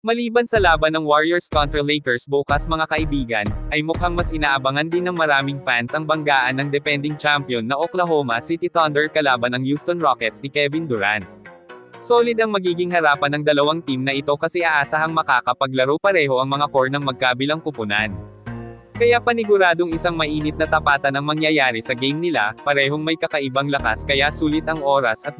Maliban sa laban ng Warriors kontra Lakers bukas mga kaibigan, ay mukhang mas inaabangan din ng maraming fans ang banggaan ng defending champion na Oklahoma City Thunder kalaban ng Houston Rockets ni Kevin Durant. Solid ang magiging harapan ng dalawang team na ito kasi aasahang makakapaglaro pareho ang mga core ng magkabilang kupunan. Kaya paniguradong isang mainit na tapatan ang mangyayari sa game nila, parehong may kakaibang lakas kaya sulit ang oras at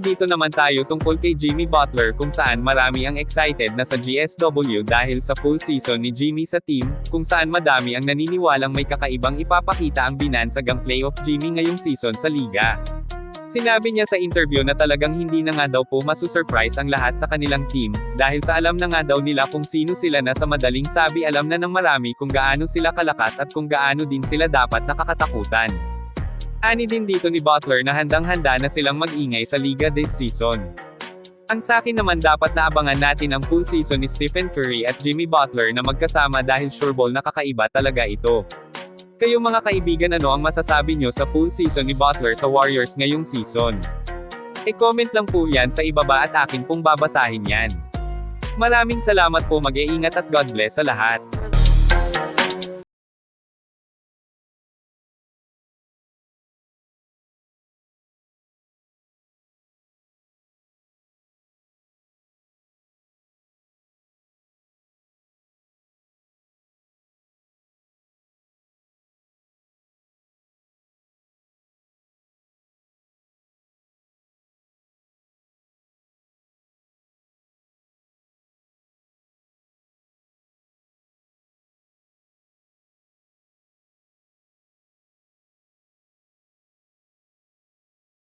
dito naman tayo tungkol kay Jimmy Butler kung saan marami ang excited na sa GSW dahil sa full season ni Jimmy sa team, kung saan madami ang naniniwalang may kakaibang ipapakita ang binansagang playoff Jimmy ngayong season sa liga. Sinabi niya sa interview na talagang hindi na nga daw po masusurprise ang lahat sa kanilang team, dahil sa alam na nga daw nila kung sino sila na sa madaling sabi alam na ng marami kung gaano sila kalakas at kung gaano din sila dapat nakakatakutan. Ani din dito ni Butler na handang-handa na silang mag-ingay sa liga this season. Ang sakin naman dapat naabangan natin ang full season ni Stephen Curry at Jimmy Butler na magkasama dahil sureball na kakaiba talaga ito. Kayo mga kaibigan ano ang masasabi nyo sa full season ni Butler sa Warriors ngayong season? E-comment lang po yan sa ibaba at akin pong babasahin yan. Maraming salamat po mag-iingat at God bless sa lahat.